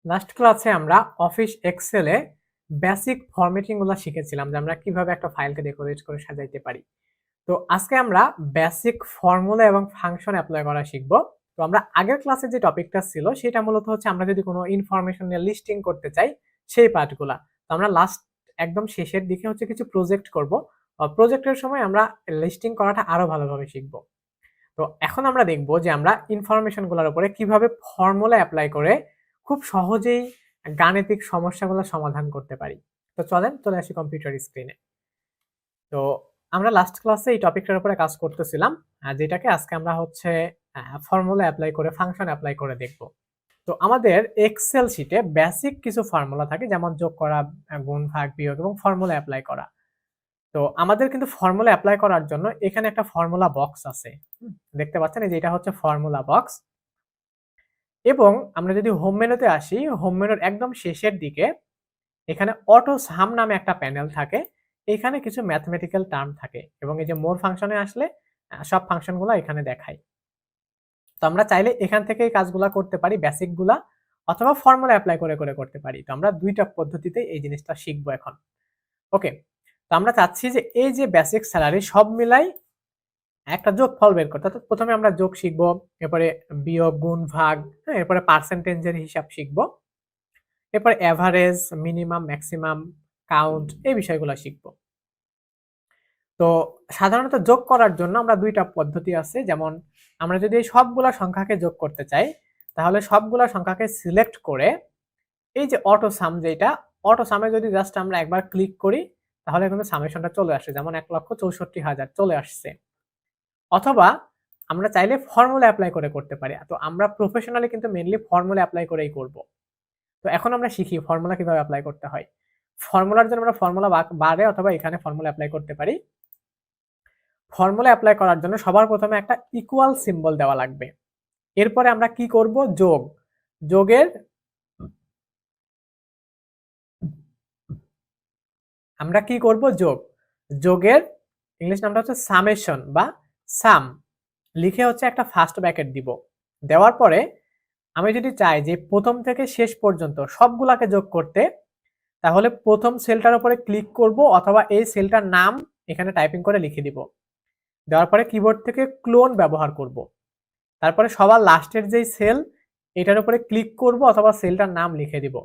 Last ক্লাসে আমরা office এক্সেলে basic formatting গুলো শিখেছিলাম যে আমরা কিভাবে একটা ফাইলকে ডেকোরেট করে সাজাইতে পারি। তো আজকে আমরা বেসিক ফর্মুলা এবং ফাংশন অ্যাপ্লাই করা শিখব। তো আমরা আগের ক্লাসে যে টপিকটা ছিল সেটা মূলত হচ্ছে আমরা যদি কোনো ইনফরমেশন নিয়ে লিস্টিং করতে চাই সেই পার্টগুলা। তো আমরা লাস্ট একদম শেষের দিকে হচ্ছে কিছু প্রজেক্ট করব। প্রজেক্টের সময় আমরা লিস্টিং করাটা আরো ভালোভাবে শিখব। তো এখন আমরা দেখব যে আমরা ইনফরমেশন গুলোর উপরে কিভাবে ফর্মুলা অ্যাপ্লাই করে খুব সহজেই গাণিতিক সমস্যাগুলো সমাধান করতে পারি। তো চলেন চলে আসি কম্পিউটার স্ক্রিনে। তো আমরা লাস্ট ক্লাসে এই টপিকটার উপরে কাজ করতেছিলাম, যেটাকে আজকে আমরা হচ্ছে ফর্মুলা অ্যাপ্লাই করে ফাংশন অ্যাপ্লাই করে দেখব। তো আমাদের এক্সেল শিটে বেসিক কিছু ফর্মুলা থাকে, যেমন যোগ করা, গুণ, ভাগ, বিয়োগ এবং ফর্মুলা অ্যাপ্লাই করা। তো আমাদের কিন্তু ফর্মুলা অ্যাপ্লাই করার জন্য এখানে একটা ফর্মুলা বক্স আছে। দেখতে পাচ্ছেন এই যে এটা হচ্ছে ফর্মুলা বক্স। এবং আমরা যদি হোম মেনুতে আসি, হোম মেনুর একদম শেষের দিকে এখানে অটো সাম নামে একটা প্যানেল থাকে। এখানে কিছু ম্যাথমেটিক্যাল টার্ম থাকে এবং এই যে মোর ফাংশনে আসলে সব ফাংশনগুলো এখানে দেখায়। তো আমরা চাইলে এখান থেকে এই কাজগুলা করতে পারি, বেসিক গুলা, অথবা ফর্মুলা অ্যাপ্লাই করে করে করতে পারি। তো আমরা দুইটা পদ্ধতিতে এই জিনিসটা শিখবো এখন। ওকে, তো আমরা চাচ্ছি যে এই যে বেসিক স্যালারি সব মিলাই একটা যোগফল বের করতে। অর্থাৎ প্রথমে আমরা যোগ শিখবো, এরপরে বিয়োগ, গুণ, ভাগ, হ্যাঁ, এরপরে পার্সেন্টেজের হিসাব শিখবো, এরপরে এভারেজ, মিনিমাম, ম্যাক্সিমাম, কাউন্ট, এই বিষয়গুলো শিখবো। তো সাধারণত যোগ করার জন্য আমরা দুইটা পদ্ধতি আছে। যেমন আমরা যদি এই সবগুলা সংখ্যাকে যোগ করতে চাই, তাহলে সবগুলা সংখ্যাকে সিলেক্ট করে এই যে অটো সাম, যেটা অটো সামে যদি জাস্ট আমরা একবার ক্লিক করি তাহলে কিন্তু সামেশনটা চলে আসে, যেমন 1,64,000 চলে আসছে। অথবা আমরা চাইলে ফর্মুলা অ্যাপ্লাই করে করতে পারি। তো আমরা প্রফেশনালি কিন্তু মেইনলি ফর্মুলা অ্যাপ্লাই করেই করব। তো এখন আমরা শিখি ফর্মুলা কিভাবে অ্যাপ্লাই করতে হয়। ফর্মুলার জন্য আমরা ফর্মুলা বারে অথবা এখানে ফর্মুলা অ্যাপ্লাই করতে পারি। ফর্মুলা অ্যাপ্লাই করার জন্য সবার প্রথমে একটা ইকুয়াল সিম্বল দেওয়া লাগবে। এরপরে আমরা কি করব, যোগ, যোগের আমরা কি করব, যোগ, যোগের ইংলিশ নামটা হচ্ছে সামেশন বা সাম, লিখে হচ্ছে একটা ফার্স্ট ব্র্যাকেট দিব। দেওয়ার পরে আমি যদি চাই যে প্রথম থেকে শেষ পর্যন্ত সবগুলাকে যোগ করতে, তাহলে প্রথম সেলটার উপরে ক্লিক করব অথবা এই সেলটার নাম এখানে টাইপিং করে লিখে দিব। দেওয়ার পরে কিবোর্ড থেকে ক্লোন ব্যবহার করব। তারপরে সবার লাস্টের যেই সেল এটার উপরে ক্লিক করব অথবা সেলটার নাম লিখে দিব।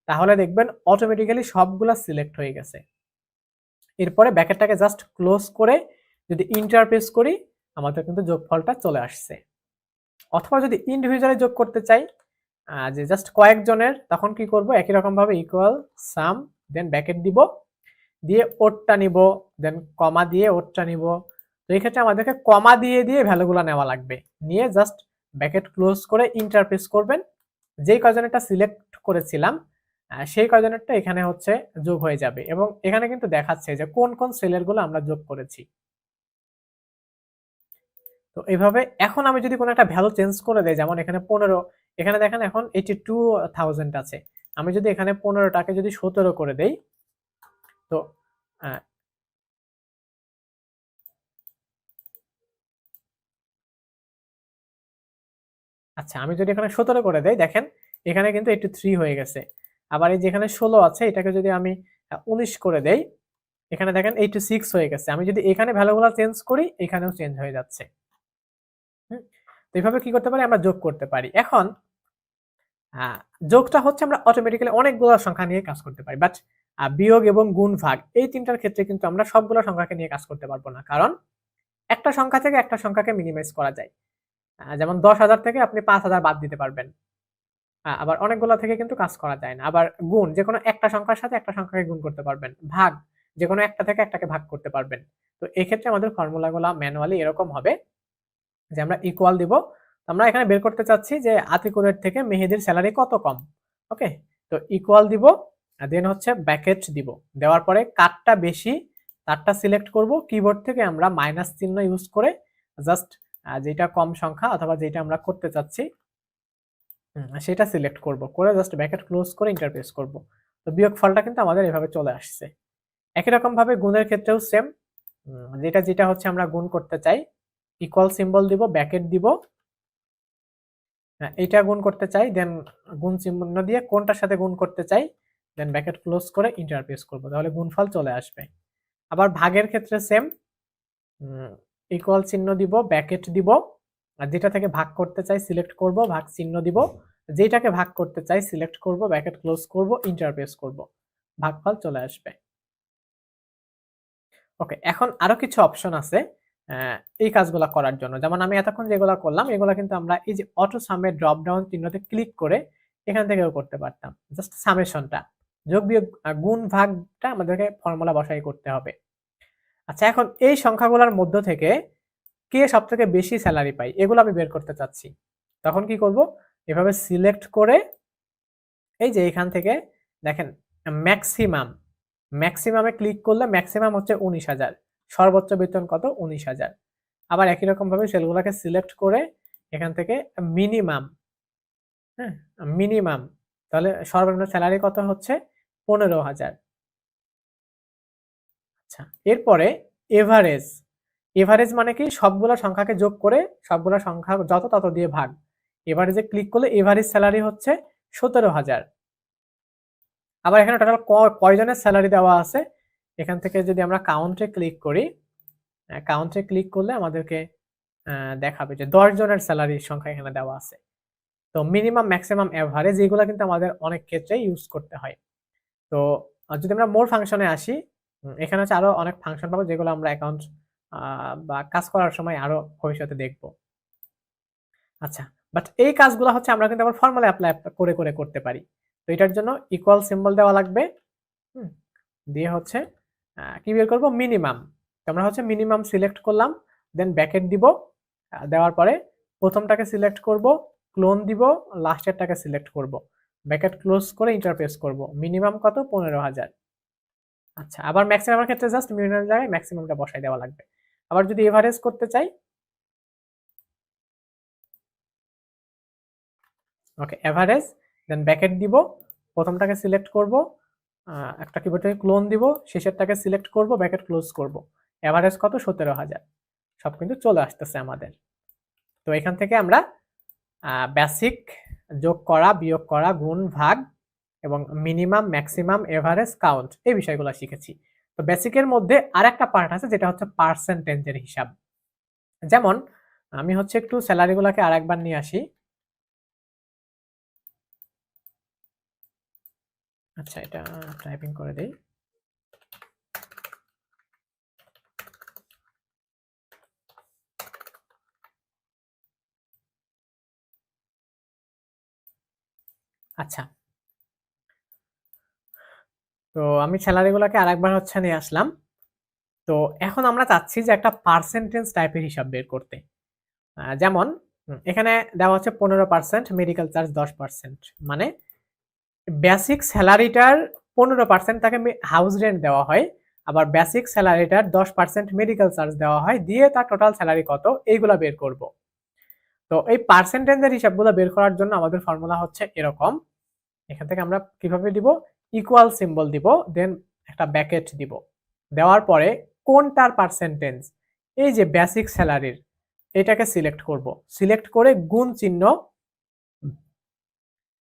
তাহলে দেখবেন অটোমেটিক্যালি সবগুলা সিলেক্ট হয়ে গেছে। এরপরে ব্র্যাকেটটাকে জাস্ট ক্লোজ করে যদি ইন্টার প্রেস করি, আমাদের কিন্তু যোগফলটা চলে আসছে। অথবা যদি ইন্ডিভিজুয়ালি যোগ করতে চাই, যে জাস্ট কয়েকজনের, তখন কি করব, একই রকম ভাবে ইকুয়াল সাম, দেন ব্র্যাকেট দিব, দিয়ে ওরটা নিব, দেন কমা দিয়ে ওরটা নিব। তো এই ক্ষেত্রে আমাদেরকে কমা দিয়ে দিয়ে ভ্যালুগুলো নেওয়া লাগবে। নিয়ে জাস্ট ব্র্যাকেট ক্লোজ করে ইন্টার প্রেস করবেন। যেই কয়জনেরটা সিলেক্ট করেছিলাম সেই কয়জনেরটা এখানে হচ্ছে যোগ হয়ে যাবে এবং এখানে কিন্তু দেখাচ্ছে যে কোন কোন সেলের গুলো আমরা যোগ করেছি। তো এইভাবে এখন আমি যদি কোনো একটা ভ্যালু চেঞ্জ করে দেই, যেমন এখানে 15, এখানে দেখেন এখন 82,000 আছে। আমি যদি এখানে 15টাকে যদি 17 করে দেই, তো আচ্ছা, আমি যদি এখানে 17 করে দেই, দেখেন এখানে কিন্তু 83 হয়ে গেছে। আবার এই যেখানে 16 আছে এটাকে যদি আমি 19 করে দেই, এখানে দেখেন 86 হয়ে গেছে। আমি যদি এখানে ভ্যালুগুলো চেঞ্জ করি, এখানেও চেঞ্জ হয়ে যাচ্ছে। তো এইভাবে কি করতে পারি, আমরা যোগ করতে পারি। এখন যোগটা হচ্ছে আমরা অটোমেটিক্যালি অনেকগুলো সংখ্যা নিয়ে কাজ করতে পারি, বাট বিয়োগ এবং গুণ, ভাগ, এই তিনটার ক্ষেত্রে কিন্তু আমরা সবগুলো সংখ্যাকে নিয়ে কাজ করতে পারবো না, কারণ একটা সংখ্যা থেকে একটা সংখ্যাকে মিনিমাইজ করা যায়। যেমন 10,000 থেকে আপনি 5,000 বাদ দিতে পারবেন। আবার অনেকগুলো থেকে কিন্তু কাজ করা যায় না। আবার গুণ, যেকোনো একটা সংখ্যার সাথে একটা সংখ্যাকে গুণ করতে পারবেন। ভাগ, যেকোনো একটা থেকে একটাকে ভাগ করতে পারবেন। তো এক্ষেত্রে আমাদের ফর্মুলাগুলো ম্যানুয়ালি এরকম হবে যে আমরা ইকুয়াল দিব। আমরা এখানে বের করতে চাচ্ছি যে আতিকুরের থেকে মেহেদির স্যালারি কত কম। ওকে, তো ইকুয়াল দিব, দেন হচ্ছে ব্র্যাকেট দিব। দেওয়ার পরে কারটা বেশি তারটা সিলেক্ট করব। কিবোর্ড থেকে আমরা মাইনাস চিহ্ন ইউজ করে জাস্ট যেটা কম সংখ্যা অথবা যেটা আমরা করতে চাচ্ছি সেটা সিলেক্ট করব, করে জাস্ট ব্র্যাকেট ক্লোজ করে ইন্টার প্রেস করব। তো বিয়োগফলটা কিন্তু আমাদের এভাবে চলে আসছে। একই রকম ভাবে গুণের ক্ষেত্রেও সেম, যেটা যেটা হচ্ছে আমরা গুণ করতে চাই, ইকুয়াল সিম্বল দিব, ব্র্যাকেট দিব, এইটা গুণ করতে চাই, দেন গুণ চিহ্ন দিয়ে কোনটার সাথে গুণ করতে চাই, দেন ব্র্যাকেট ক্লোজ করে এন্টার প্রেস করব, তাহলে গুণফল চলে আসবে। আবার ভাগের ক্ষেত্রে সেম, ইকুয়াল চিহ্ন দিব, ব্র্যাকেট দিব, আর যেটা থেকে ভাগ করতে চাই সিলেক্ট করব, ভাগ চিহ্ন দিব, যেটাকে ভাগ করতে চাই সিলেক্ট করব, ব্র্যাকেট ক্লোজ করব, এন্টার প্রেস করব, ভাগফল চলে আসবে। ওকে, এখন আরো কিছু অপশন আছে এই কাজগুলো করার জন্য। যেমন আমি এতক্ষণ যেগুলো করলাম এগুলো কিন্তু আমরা এই যে অটো সামের ড্রপ ডাউন চিহ্নতে ক্লিক করে এখান থেকেও করতে পারতাম। জাস্ট সামেশনটা, যোগ বিয়োগ গুণ ভাগটা আমাদেরকে ফর্মুলা বসাই করতে হবে। আচ্ছা, এখন এই সংখ্যাগুলোর মধ্য থেকে কে সবথেকে বেশি স্যালারি পায় এগুলো আমি বের করতে চাচ্ছি। তখন কি করব, এভাবে সিলেক্ট করে এই যে এখান থেকে দেখেন ম্যাক্সিমাম, ম্যাক্সিমামে ক্লিক করলে ম্যাক্সিমাম হচ্ছে 19,000, সর্বোচ্চ বেতন কত 19,000। আবার একই রকম ভাবে সেলগুলোকে সিলেক্ট করে এখান থেকে মিনিমাম, হ্যাঁ মিনিমাম, তাহলে সর্বনিম্ন স্যালারি কত হচ্ছে 15,000। আচ্ছা, এরপরে এভারেজ, এভারেজ মানে কি সবগুলো সংখ্যাকে যোগ করে সবগুলো সংখ্যা যত তত দিয়ে ভাগ, এভারেজে ক্লিক করলে এভারেজ স্যালারি হচ্ছে 17,000। আবার এখানে টোটাল কয়জনের স্যালারি দেওয়া আছে, এখান থেকে যদি আমরা কাউন্টে ক্লিক করি, কাউন্টে ক্লিক করলে আমাদেরকে দেখাবে যে 10 জনের স্যালারির সংখ্যা এখানে দেওয়া আছে। তো মিনিমাম, ম্যাক্সিমাম, এভারেজ এগুলো কিন্তু আমাদের অনেক ক্ষেত্রে ইউজ করতে হয়। তো যদি আমরা মোর ফাংশনে আসি, এখানে হচ্ছে আরো অনেক ফাংশন পাবো যেগুলো আমরা অ্যাকাউন্ট বা কাজ করার সময় আরো ভবিষ্যতে দেখব। আচ্ছা, বাট এই কাজগুলো হচ্ছে আমরা কিন্তু আবার ফর্মুলা অ্যাপ্লাই করে করে করতে পারি। তো এটার জন্য ইকুয়াল সিম্বল দেওয়া লাগবে, দিয়ে হচ্ছে কি বের করব, মিনিমাম। আমরা হচ্ছে মিনিমাম সিলেক্ট করলাম, দেন ব্র্যাকেট দিব, দেওয়ার পরে প্রথমটাকে সিলেক্ট করব, ক্লোন দিব, লাস্টেরটাকে সিলেক্ট করব, ব্র্যাকেট ক্লোজ করে এন্টার প্রেস করব। মিনিমাম কত 15,000। আচ্ছা, আবার ম্যাক্সিমামের ক্ষেত্রে জাস্ট মিনিমামের জায়গায় ম্যাক্সিমামটা বসাই দেওয়া লাগবে। আবার যদি এভারেজ করতে চাই, ওকে এভারেজ, দেন ব্র্যাকেট দিব, প্রথমটাকে সিলেক্ট করব, একটা কিবোর্ড থেকে ক্লোন দিব, শেষেরটাকে সিলেক্ট করব, ব্র্যাকেট ক্লোজ করব। এভারেজ কত 17,000, সব কিন্তু চলে আসতেছে আমাদের। তো এখান থেকে আমরা বেসিক, যোগ করা, বিয়োগ করা, গুণ, ভাগ এবং মিনিমাম, ম্যাক্সিমাম, এভারেজ, কাউন্ট এই বিষয়গুলো শিখেছি। তো বেসিকের মধ্যে আরেকটা পার্ট আছে যেটা হচ্ছে পার্সেন্টেজের হিসাব। যেমন আমি হচ্ছে একটু স্যালারিগুলোকে আরেকবার নিয়ে আসি। আচ্ছা, এটা টাইপিং করে দেই। আচ্ছা, তো আমি স্যালারিগুলোকে আরেকবার হচ্ছে নিয়ে আসলাম। তো এখন আমরা চাচ্ছি যে একটা পার্সেন্টেজ টাইপের হিসাব বের করতে। যেমন এখানে দেওয়া হচ্ছে 15%, মেডিকেল চার্জ 10%, মানে বেসিক স্যালারিটার 15% তাকে হাউস রেন্ট দেওয়া হয়, আবার বেসিক স্যালারিটার 10% মেডিকেল চার্জ দেওয়া হয়, দিয়ে তার টোটাল স্যালারি কত এইগুলা বের করব। তো এই পার্সেন্টেজের হিসাবগুলো বের করার জন্য আমাদের ফর্মুলা হচ্ছে এরকম। এখান থেকে আমরা কিভাবে দিব, ইকুয়াল সিম্বল দিব, দেন একটা ব্র্যাকেট দিব, দেওয়ার পরে কোনটার পার্সেন্টেজ, এই যে বেসিক স্যালারির এটাকে সিলেক্ট করব, সিলেক্ট করে গুণ চিহ্ন,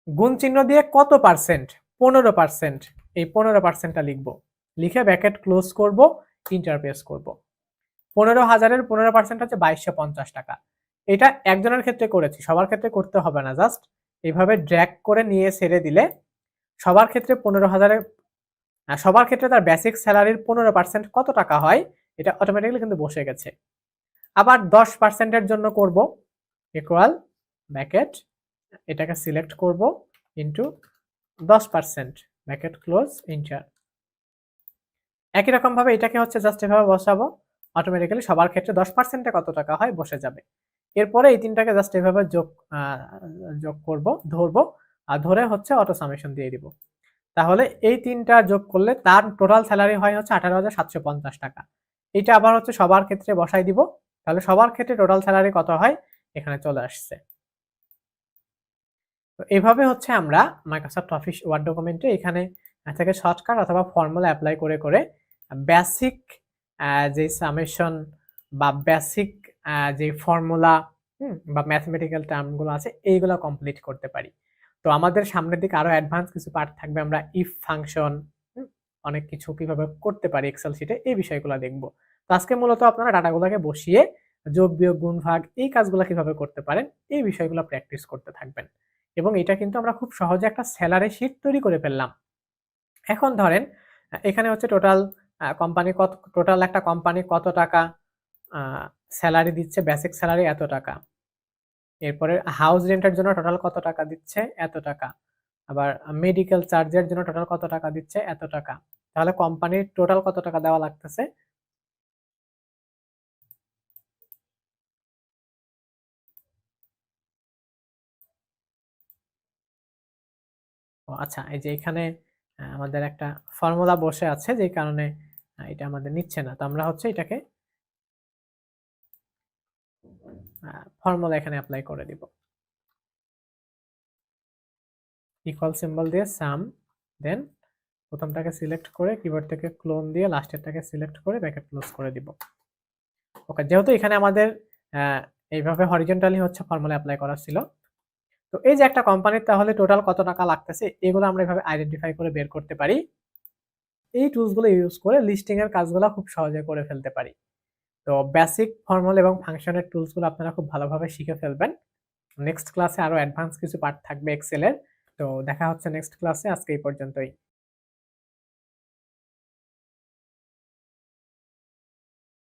গুণ চিহ্ন দিয়ে কত পার্সেন্ট, 15%, এই 15%টা লিখবো, লিখে ব্র্যাকেট ক্লোজ করব, এন্টার প্রেস করব। 15,000-এর 15% হচ্ছে 2,250 টাকা। এটা একজনের ক্ষেত্রে করেছি, সবার ক্ষেত্রে করতে হবে না, জাস্ট এইভাবে ড্র্যাগ করে নিয়ে ছেড়ে দিলে সবার ক্ষেত্রে 15,000-এর, সবার ক্ষেত্রে তার বেসিক স্যালারির 15% কত টাকা হয় এটা অটোমেটিক্যালি কিন্তু বসে গেছে। আবার 10%-এর জন্য করব, ইকুয়াল ব্র্যাকেট, এটাকে সিলেক্ট করব, ইনটু 10%, ব্র্যাকেট ক্লোজ, এন্টার। একই রকম ভাবে এটাকে হচ্ছে জাস্ট এভাবে বসাবো, অটোমেটিক্যালি সবার ক্ষেত্রে 10%-এ কত টাকা হয় বসে যাবে। এরপরে এই তিনটাকে জাস্ট এভাবে যোগ করব, ধরবো, আর ধরে হচ্ছে অটো সামেশন দিয়ে দিব। তাহলে এই তিনটা যোগ করলে তার টোটাল স্যালারি হয় হচ্ছে 18,750 টাকা। এটা আবার হচ্ছে সবার ক্ষেত্রে বসাই দিব, তাহলে সবার ক্ষেত্রে টোটাল স্যালারি কত হয় এখানে চলে আসছে। তো এভাবে হচ্ছে আমরা মাইক্রোসফট অফিস ওয়ার্ড ডকুমেন্টে এখানে থেকে শর্টকাট অথবা ফর্মুলা অ্যাপ্লাই করে করে বেসিক যে সামেশন বা বেসিক যে ফর্মুলা, বা ম্যাথমেটিক্যাল টার্মগুলো আছে এইগুলো কমপ্লিট করতে পারি। তো আমাদের সামনের দিকে আরো অ্যাডভান্স কিছু পার্ট থাকবে। আমরা ইফ ফাংশন, অনেক কিছু কিভাবে করতে পারি এক্সেল শিটে এই বিষয়গুলো দেখব। তো আজকে মূলত আপনারা ডাটাগুলোকে বসিয়ে যোগ, বিয়োগ, গুণ, ভাগ এই কাজগুলো কিভাবে করতে পারেন এই বিষয়গুলো প্র্যাকটিস করতে থাকবেন। এবং এটা কিন্তু আমরা খুব সহজে একটা স্যালারি শিট তৈরি করে ফেললাম। এখন ধরেন এখানে হচ্ছে টোটাল টোটাল একটা কোম্পানি কত টাকা আ সেলারি দিচ্ছে, বেসিক সেলারি এত টাকা। এরপরে হাউস রেন্টের জন্য টোটাল কত টাকা দিচ্ছে? এত টাকা। আবার মেডিকেল চার্জের জন্য টোটাল কত টাকা দিচ্ছে? এত টাকা। তাহলে কোম্পানির টোটাল কত টাকা দেওয়া লাগতেছে? ও আচ্ছা, এই যে এখানে আমাদের একটা ফর্মুলা বসে আছে যেই কারণে এটা আমাদের নিচ্ছে না। তো আমরা হচ্ছে এটাকে ফর্মুলা এখানে এপ্লাই করে দিব। ইকুয়াল সিম্বল দিয়ে সাম, দেন প্রথমটাকে সিলেক্ট করে কিবোর্ড থেকে ক্লোন দিয়ে লাস্টেরটাকে সিলেক্ট করে ব্র্যাকেট ক্লোজ করে দিব। ওকে, যেহেতু এখানে আমাদের এইভাবে হরিজন্টালি হচ্ছে ফর্মুলা এপ্লাই করা ছিল। তো এই যে একটা কোম্পানির তাহলে টোটাল কত টাকা লাগতেছে এগুলো আমরা এভাবে আইডেন্টিফাই করে বের করতে পারি। এই টুলস গুলো ইউজ করে লিস্টিং এর কাজগুলো খুব সহজে করে ফেলতে পারি। তো বেসিক ফর্মুলা এবং ফাংশনের টুলস গুলো আপনারা খুব ভালোভাবে শিখে ফেলবেন। নেক্সট ক্লাসে আরো অ্যাডভান্স কিছু পার্ট থাকবে এক্সেল এর। তো দেখা হচ্ছে নেক্সট ক্লাসে। আজকে এই পর্যন্তই।